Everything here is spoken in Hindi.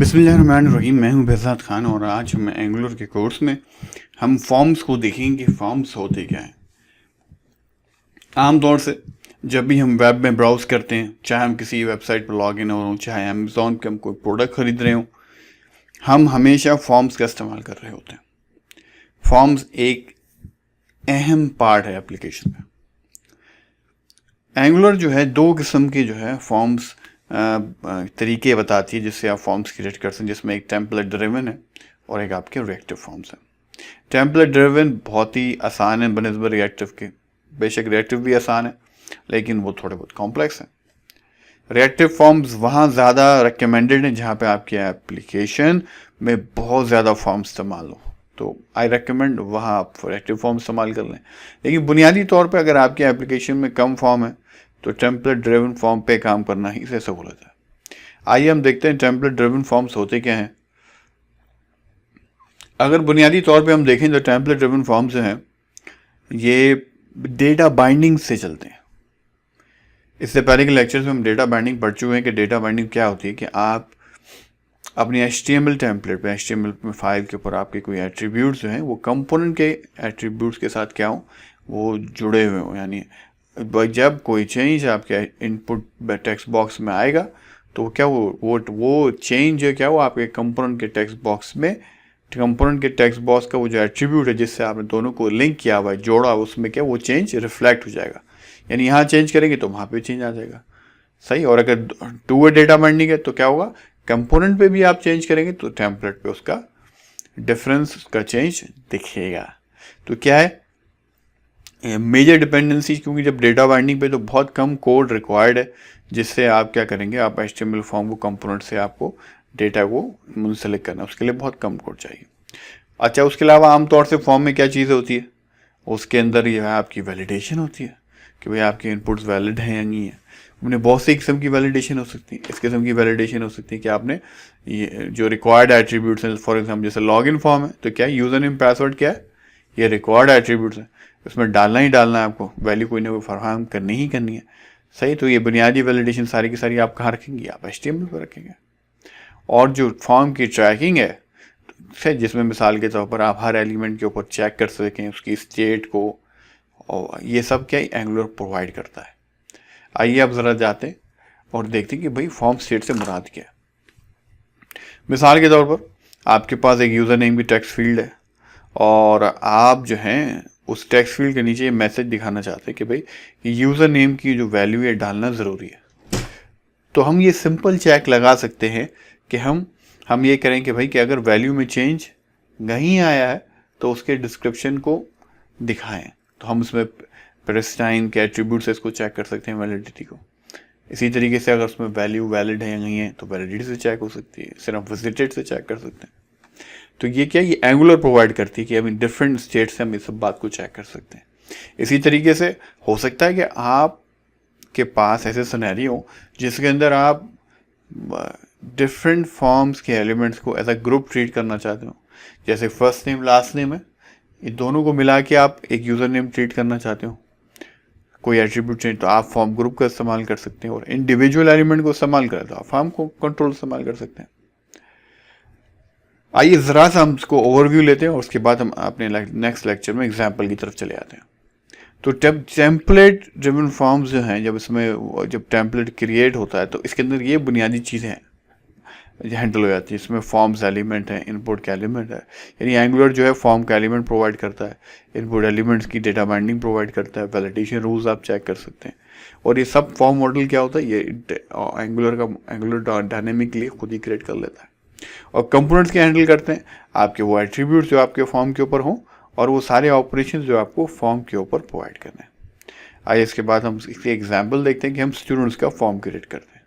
बिस्मिल्लाहिर्रहमानिर्रहीम। मैं हूं बेहज़ाद खान और आज हम एंगुलर के कोर्स में हम फॉर्म्स को देखेंगे कि फॉर्म्स होते क्या हैं। आमतौर से जब भी हम वेब में ब्राउज़ करते हैं, चाहे हम किसी वेबसाइट पर लॉग इन हो, चाहे अमेज़ॉन पे हम कोई प्रोडक्ट खरीद रहे हो, हम हमेशा फॉर्म्स का इस्तेमाल कर रहे होते हैं। फॉर्म्स एक अहम पार्ट है एप्लीकेशन में। एंगुलर जो है दो किस्म के जो है फॉर्म्स तरीके बताती है जिससे आप फॉर्म्स क्रिएट कर सकते हैं, जिसमें एक टेम्पलेट ड्रिवन है और एक आपके रिएक्टिव फॉर्म्स हैं। टेम्पलेट ड्रिवन बहुत ही आसान है बनस्बत रिएक्टिव के। बेशक रिएक्टिव भी आसान है लेकिन वो थोड़े बहुत कॉम्प्लेक्स हैं। रिएक्टिव फॉर्म्स वहाँ ज़्यादा रिकमेंडेड हैं जहाँ पे आपकी एप्लीकेशन में बहुत ज़्यादा फॉर्म इस्तेमाल हो, तो आई रेकमेंड वहाँ आप रिएक्टिव फॉर्म इस्तेमाल कर लें। लेकिन बुनियादी तौर पे अगर आपकी एप्लीकेशन में कम फॉर्म है तो टेम्पलेट ड्रिवन फॉर्म पे काम करना ही से सहूलत है। आइए हम देखते हैं टेम्पलेट ड्रिवन फॉर्म्स होते क्या हैं। अगर बुनियादी तौर पे हम देखें तो टेम्पलेट ड्रिवन फॉर्म्स जो हैं ये डेटा बाइंडिंग से चलते हैं। इससे पहले के लेक्चर्स में हम डेटा बाइंडिंग पढ़ चुके हैं कि डेटा बाइंडिंग क्या होती है कि आप अपनी HTML टेम्पलेट पे HTML फाइल के ऊपर आपके कोई एट्रीब्यूट्स जो हैं वो कंपोनेंट के एट्रीब्यूट्स के साथ क्या हो वो जुड़े हुए हों। यानी जब कोई चेंज आपके इनपुट टेक्स्ट बॉक्स में आएगा तो क्या वो चेंज है क्या वो आपके कंपोनेंट के टेक्स्ट बॉक्स में, कंपोनेंट के टेक्स्ट बॉक्स का वो जो एट्रीब्यूट है जिससे आपने दोनों को लिंक किया हुआ है, जोड़ा, उसमें क्या वो चेंज रिफ्लेक्ट हो जाएगा। यानी यहाँ चेंज करेंगे तो वहाँ पे चेंज आ जाएगा, सही। और अगर टू वे डेटा बाइंडिंग है तो क्या होगा, कंपोनेंट पे भी आप चेंज करेंगे तो टेम्पलेट पे उसका डिफरेंस, उसका चेंज दिखेगा। तो क्या है मेजर डिपेंडेंसी, क्योंकि जब डेटा बाइंडिंग पे तो बहुत कम कोड रिक्वायर्ड है जिससे आप क्या करेंगे, आप HTML फॉर्म को कंपोनेंट से आपको डेटा को मुंसलिक करना, उसके लिए बहुत कम कोड चाहिए। अच्छा, उसके अलावा आमतौर से फॉर्म में क्या चीज़ होती है, उसके अंदर यह आपकी वैलिडेशन होती है कि भाई आपके इनपुट्स वैलिड हैं या नहीं है। उन्हें बहुत सी किस्म की वैलिडेशन हो सकती है। इस किस्म की वैलिडेशन हो सकती है कि आपने ये जो रिक्वायर्ड एट्रीब्यूट्स हैं, फॉर एग्जाम्पल जैसे लॉगिन फॉर्म है तो क्या यूज़र नेम पासवर्ड क्या है, ये रिक्वायर्ड एट्रीब्यूट्स है, उसमें डालना ही डालना है आपको, वैल्यू कोई ना कोई फराहम करनी ही करनी है, सही। तो ये बुनियादी वैलिडेशन सारी की सारी आप कहाँ रखेंगे, आप HTML पर रखेंगे। और जो फॉर्म की ट्रैकिंग है जिसमें मिसाल के तौर पर आप हर एलिमेंट के ऊपर चेक कर सकें उसकी स्टेट को, और ये सब क्या एंगुलर प्रोवाइड करता है। आइए आप ज़रा जाते हैं और देखते हैं कि भाई फॉर्म स्टेट से मुराद क्या है। मिसाल के तौर पर आपके पास एक यूज़र नेम की टेक्स्ट फील्ड है और आप जो हैं उस टेक्स्ट फील्ड के नीचे ये मैसेज दिखाना चाहते हैं कि भाई यूज़र नेम की जो वैल्यू है डालना ज़रूरी है। तो हम ये सिंपल चेक लगा सकते हैं कि हम ये करें कि भाई कि अगर वैल्यू में चेंज नहीं आया है तो उसके डिस्क्रिप्शन को दिखाएं। तो हम उसमें प्रेस्टाइन के एट्रीब्यूट से इसको चेक कर सकते हैं, वैलिडिटी को। इसी तरीके से अगर उसमें वैल्यू वैलिड है या नहीं है तो वैलिडिटी से चेक हो सकती है, सिर्फ विजिटेड से चेक कर सकते हैं। तो ये क्या, ये एंगुलर प्रोवाइड करती है कि अभी डिफरेंट स्टेट से हम इस सब बात को चेक कर सकते हैं। इसी तरीके से हो सकता है कि आपके पास ऐसे सिनेरियो हो जिसके अंदर आप डिफरेंट फॉर्म्स के एलिमेंट्स को एज अ ग्रुप ट्रीट करना चाहते हो, जैसे फर्स्ट नेम लास्ट नेम है, ये दोनों को मिला के आप एक यूज़र नेम ट्रीट करना चाहते हो। कोई एट्रीब्यूट चाहिए तो आप फॉर्म ग्रुप का इस्तेमाल कर सकते हैं, और इंडिविजुअल एलिमेंट को इस्तेमाल करें तो आप फॉर्म को कंट्रोल इस्तेमाल कर सकते हैं। आइए ज़रा सा हम इसको ओवरव्यू लेते हैं और उसके बाद हम अपने नेक्स्ट लेक्चर में एग्जाम्पल की तरफ चले आते हैं। तो टेम्पलेट ड्रिवन फॉर्म्स जो हैं, जब टेम्पलेट क्रिएट होता है तो इसके अंदर ये बुनियादी चीज़ें हैंडल हो जाती है। इसमें फॉर्म्स एलिमेंट है, इनपुट का एलिमेंट है। यानी एंगुलर जो है फॉर्म का एलिमेंट प्रोवाइड करता है, इनपुट एलिमेंट्स की डेटा बाइंडिंग प्रोवाइड करता है, वैलिडेशन रूल्स आप चेक कर सकते हैं। और ये सब फॉर्म मॉडल क्या होता है, ये एंगुलर डायनेमिकली खुद ही क्रिएट कर लेता है। और कंपोनेंट्स के हैंडल करते हैं आपके वो एट्रीब्यूट्स जो आपके फॉर्म के ऊपर हों और वो सारे ऑपरेशंस जो आपको फॉर्म के ऊपर प्रोवाइड करने हैं। आइए इसके बाद हम इसके एग्जाम्पल देखते हैं कि हम स्टूडेंट्स का फॉर्म क्रिएट करते हैं।